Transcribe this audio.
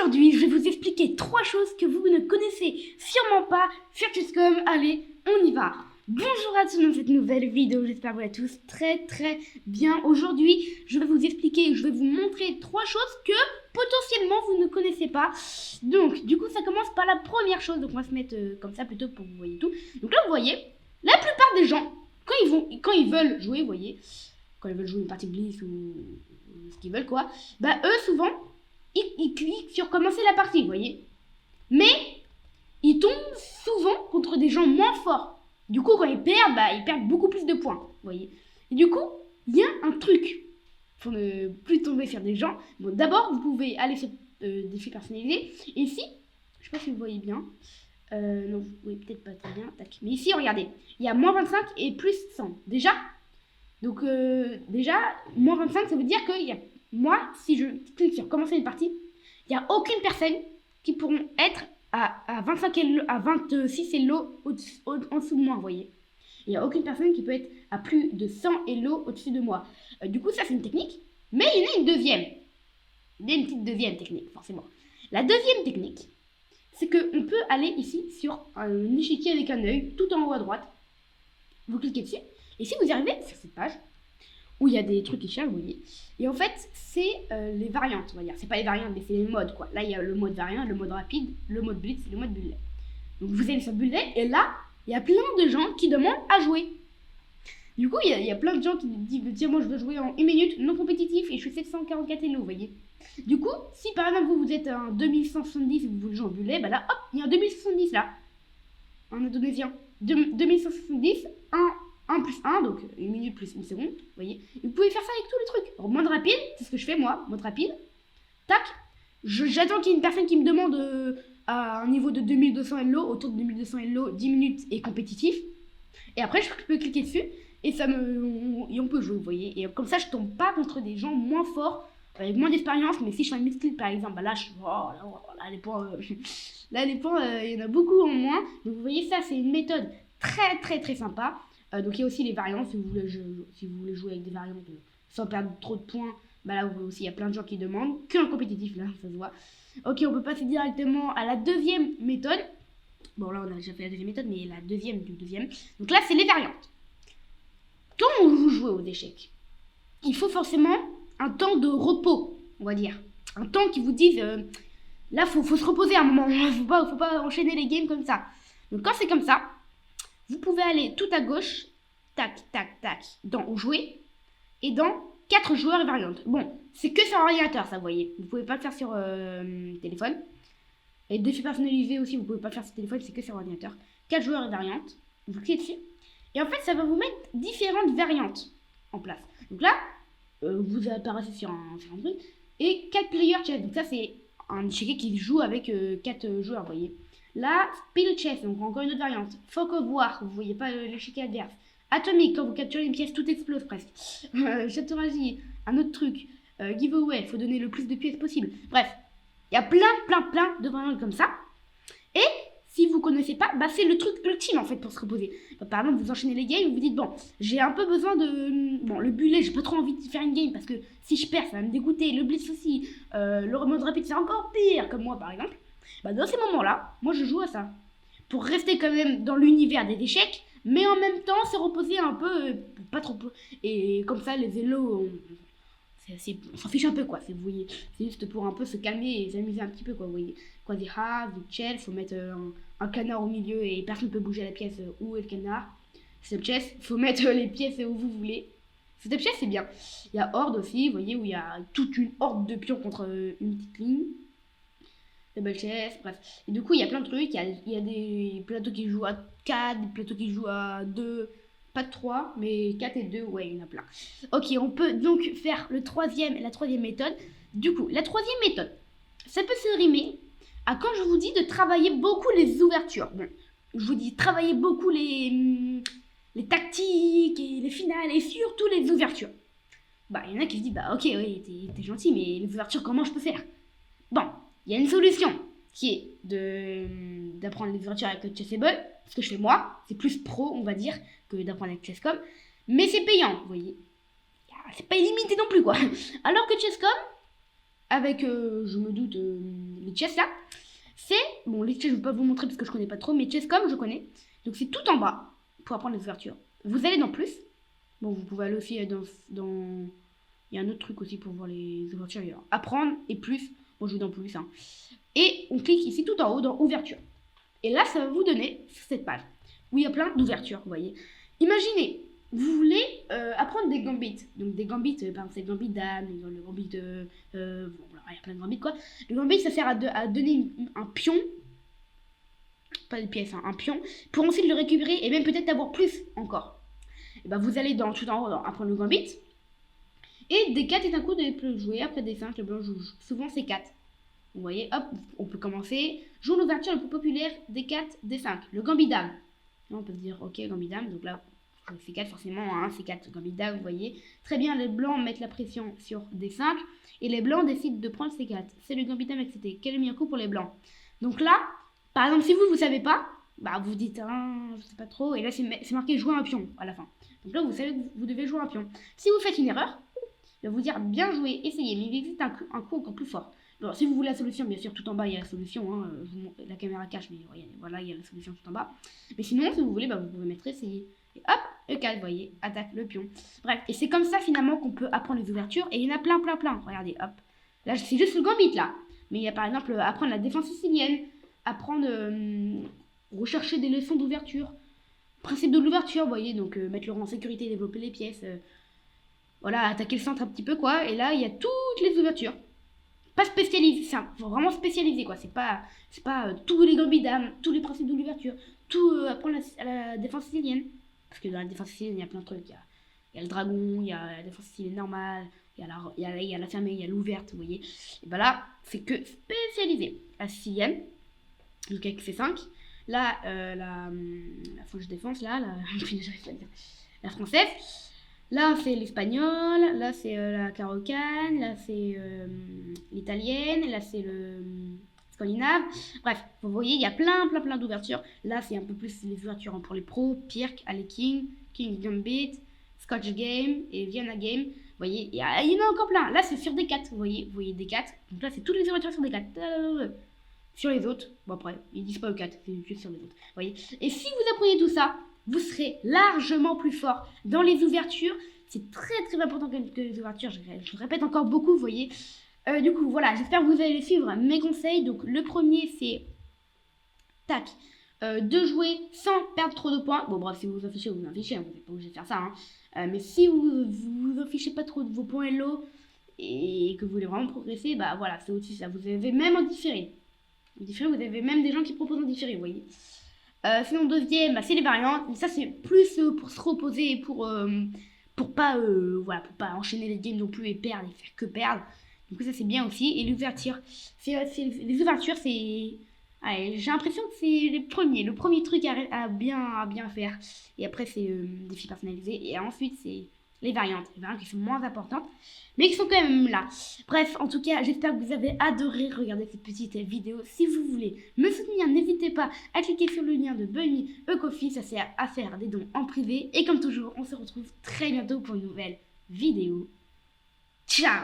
Aujourd'hui, je vais vous expliquer 3 choses que vous ne connaissez sûrement pas sur Chess.com. Allez, on y va. Bonjour à tous dans cette nouvelle vidéo, j'espère que vous allez tous très bien. Aujourd'hui, je vais vous expliquer, je vais vous montrer 3 choses que potentiellement vous ne connaissez pas. Donc, du coup, ça commence par la première chose. Donc, on va se mettre comme ça plutôt pour que vous voyez tout. Donc là, vous voyez, la plupart des gens, quand ils veulent jouer, vous voyez, quand ils veulent jouer une partie de Blitz ou ce qu'ils veulent quoi, bah eux souvent, ils cliquent sur commencer la partie, vous voyez. Mais ils tombent souvent contre des gens moins forts. Du coup, quand ils perdent beaucoup plus de points, vous voyez. Et du coup, il y a un truc pour ne plus tomber sur des gens. Bon, d'abord, vous pouvez aller sur défis personnalisés. Et ici, je sais pas si vous voyez bien. Non, vous voyez peut-être pas très bien. Tac. Mais ici, regardez, il y a moins 25 et plus 100. Déjà, donc déjà, moins 25, ça veut dire que moi, si je clique sur commencer une partie, il n'y a aucune personne qui pourront être à 25 elo, à 26 elo en dessous de moi, vous voyez. Il n'y a aucune personne qui peut être à plus de 100 elo au-dessus de moi. Du coup, ça c'est une technique, mais il y en a une deuxième. Il y a une petite deuxième technique, forcément. La deuxième technique, c'est qu'on peut aller ici sur un échiquier avec un œil, tout en haut à droite. Vous cliquez dessus, et si vous arrivez sur cette page, où il y a des trucs qui changent, vous voyez. Et en fait, c'est les variantes, on va dire. C'est pas les variantes, mais c'est les modes, quoi. Là, il y a le mode variant, le mode rapide, le mode blitz et le mode bullet. Donc, vous allez sur bullet, et là, il y a plein de gens qui demandent à jouer. Du coup, il y a plein de gens qui disent, tiens, moi, je veux jouer en 1 minute, non compétitif, et je suis 744 elo, vous voyez. Du coup, si par exemple, vous êtes en 2170 et vous voulez jouer en bullet, bah là, hop, il y a un 2070, là. Un indonésien. 2170, 1 plus 1, donc 1 minute plus 1 seconde, vous voyez. Et vous pouvez faire ça avec tous les trucs. Alors, mode rapide, c'est ce que je fais moi, mode rapide. Tac, j'attends qu'il y ait une personne qui me demande à un niveau de 2200 elo, autour de 2200 elo, 10 minutes et compétitif. Et après, je peux cliquer dessus et on peut jouer, vous voyez. Et comme ça, je tombe pas contre des gens moins forts, avec moins d'expérience. Mais si je fais un mid-split par exemple, bah là, là, les points, il y en a beaucoup en moins. Donc vous voyez, ça, c'est une méthode très sympa. Donc il y a aussi les variantes, si vous voulez jouer avec des variantes sans perdre trop de points, bah là aussi il y a plein de gens qui demandent, qu'un compétitif là, ça se voit. Ok, on peut passer directement à la deuxième méthode. Bon là on a déjà fait la deuxième méthode, mais la deuxième. Donc là c'est les variantes. Quand vous jouez aux échecs, il faut forcément un temps de repos, on va dire. Un temps qui vous dise, là faut se reposer un moment, faut pas enchaîner les games comme ça. Donc quand c'est comme ça, vous pouvez aller tout à gauche, tac, dans jouer, et dans 4 joueurs et variantes. Bon, c'est que sur ordinateur, ça, vous voyez. Vous pouvez pas le faire sur téléphone. Et défis personnalisés aussi, vous pouvez pas le faire sur téléphone, c'est que sur ordinateur. 4 joueurs et variantes, vous cliquez dessus. Et en fait, ça va vous mettre différentes variantes en place. Donc là, vous apparaissez sur un truc. Et 4 players chess. Donc ça, c'est un échiquier qui joue avec 4 joueurs, vous voyez. Là, Spill Chess, donc encore une autre variante. Folk of War, vous voyez pas l'échiquier adverse. Atomique, quand vous capturez une pièce, tout explose presque. Châteauragie, un autre truc. Giveaway, il faut donner le plus de pièces possible. Bref, il y a plein de variantes comme ça. Et si vous connaissez pas, bah c'est le truc ultime en fait pour se reposer. Bah, par exemple, vous enchaînez les games, vous vous dites bon, j'ai un peu besoin de... Bon, le bullet, j'ai pas trop envie de faire une game parce que si je perds, ça va me dégoûter. Le blitz aussi. Le mode rapide, c'est encore pire, comme moi par exemple. Bah dans ces moments-là, moi je joue à ça. Pour rester quand même dans l'univers des échecs, mais en même temps se reposer un peu, pas trop. Et comme ça, les élos, on s'en fiche un peu quoi. Vous voyez, c'est juste pour un peu se calmer et s'amuser un petit peu quoi. Vous voyez, quoi des halves, des chess, faut mettre un canard au milieu et personne ne peut bouger la pièce où est le canard. C'est chess, faut mettre les pièces où vous voulez. Cette chess c'est bien. Il y a horde aussi, vous voyez, où il y a toute une horde de pions contre une petite ligne. Double chess, bref. Et du coup, il y a plein de trucs. Il y a des plateaux qui jouent à 4, des plateaux qui jouent à 2, pas de 3, mais 4 et 2, ouais, il y en a plein. Ok, on peut donc faire la troisième méthode. Du coup, la troisième méthode, ça peut se rimer à quand je vous dis de travailler beaucoup les ouvertures. Bon, je vous dis travailler beaucoup les tactiques et les finales et surtout les ouvertures. Bah, il y en a qui se disent, bah ok, oui, t'es gentil, mais les ouvertures, comment je peux faire? Bon. Il y a une solution qui est d'apprendre les ouvertures avec le Chessable, ce que je fais moi, c'est plus pro on va dire que d'apprendre avec Chess.com, mais c'est payant, vous voyez, c'est pas illimité non plus quoi. Alors que Chess.com, avec je me doute les chests là. C'est, bon les chests je ne vais pas vous montrer parce que je connais pas trop, mais Chess.com je connais. Donc c'est tout en bas pour apprendre les ouvertures. Vous allez dans plus. Bon vous pouvez aller aussi dans... Il y a un autre truc aussi pour voir les ouvertures. Il y a apprendre et plus. Bon je vais dans plus. Hein. Et on clique ici tout en haut dans ouverture. Et là ça va vous donner cette page où il y a plein d'ouvertures, vous voyez. Imaginez, vous voulez apprendre des gambits. Donc des gambits, par exemple c'est le gambit d'âne, le gambit de... bon, il y a plein de gambits quoi. Le gambit ça sert à donner un pion, pas des pièces, hein, un pion, pour ensuite le récupérer et même peut-être avoir plus encore. Et ben vous allez tout en haut dans apprendre le gambit. Et des 4 est un coup de jouer, après des 5, le blanc joue. Souvent c'est 4. Vous voyez, hop, on peut commencer. Joue l'ouverture la plus populaire des 4, des 5, le gambit dame. Là on peut se dire, ok, gambit dame, donc là... C4 forcément, hein, C4 gambit dame, vous voyez. Très bien, les blancs mettent la pression sur D5 et les blancs décident de prendre C4. C'est le gambit dame etc. Quel est le meilleur coup pour les blancs? Donc là, par exemple, si vous savez pas, bah vous dites, je sais pas trop, et là c'est marqué jouer un pion à la fin. Donc là, vous savez que vous devez jouer un pion. Si vous faites une erreur, il va vous dire bien joué, essayez, mais il existe un coup encore plus fort. Alors, si vous voulez la solution, bien sûr, tout en bas, il y a la solution. Hein, la caméra cache, mais voilà, il y a la solution tout en bas. Mais sinon, si vous voulez, bah, vous pouvez mettre essayer. Et hop, E4, vous voyez, attaque le pion. Bref, et c'est comme ça, finalement, qu'on peut apprendre les ouvertures. Et il y en a plein. Regardez, hop. Là, c'est juste le gambit, là. Mais il y a, par exemple, apprendre la défense sicilienne. Apprendre, rechercher des leçons d'ouverture. Principe de l'ouverture, vous voyez. Donc, mettre le rang en sécurité, développer les pièces. Voilà, attaquer le centre un petit peu, quoi. Et là, il y a toutes les ouvertures. Pas spécialisé, c'est vraiment spécialisé quoi, c'est pas tous les gambits d'âme, tous les principes de l'ouverture, tout apprendre la défense sicilienne. Parce que dans la défense sicilienne, il y a plein de trucs, il y a le dragon, il y a la défense sicilienne normale, il y a la fermée, il y a l'ouverte, vous voyez. Et ben là, c'est que spécialisé. La sicilienne, donc avec C5, là, la fauche défense, là, la française. Là, c'est l'espagnol, là, c'est la carocane, là, c'est l'italienne, là, c'est le scandinave. Bref, vous voyez, il y a plein d'ouvertures. Là, c'est un peu plus les ouvertures pour les pros, Pirk, Alley King, King Gambit, Scotch Game et Vienna Game. Vous voyez, il y en a encore plein. Là, c'est sur D4, vous voyez D4. Donc là, c'est toutes les ouvertures sur D4. Sur les autres, bon après, ils disent pas E4, c'est juste sur les autres. Vous voyez. Et si vous apprenez tout ça, vous serez largement plus fort dans les ouvertures. C'est très important que les ouvertures, je répète encore beaucoup, vous voyez. Du coup, voilà, j'espère que vous allez suivre mes conseils. Donc, le premier, c'est tac, de jouer sans perdre trop de points. Bon, bref, si vous affichez, vous affichez, vous n'êtes pas obligé de faire ça. Hein. Mais si vous affichez pas trop de vos points Hello et que vous voulez vraiment progresser, bah voilà, c'est aussi ça. Vous avez même en différé. Vous avez même des gens qui proposent en différé, vous voyez. Sinon, deuxième, bah, c'est les variantes. Mais ça, c'est plus pour se reposer et pour pas enchaîner les games non plus et perdre et faire que perdre. Donc ça, c'est bien aussi. Et l'ouverture, les ouvertures, c'est... Allez, j'ai l'impression que c'est le premier truc à bien faire. Et après, c'est défis personnalisés. Et ensuite, c'est les variantes qui sont moins importantes, mais qui sont quand même là. Bref, en tout cas, j'espère que vous avez adoré regarder cette petite vidéo. Si vous voulez me soutenir, n'hésitez pas à cliquer sur le lien de Bunny Ko-fi, ça sert à faire des dons en privé. Et comme toujours, on se retrouve très bientôt pour une nouvelle vidéo. Ciao!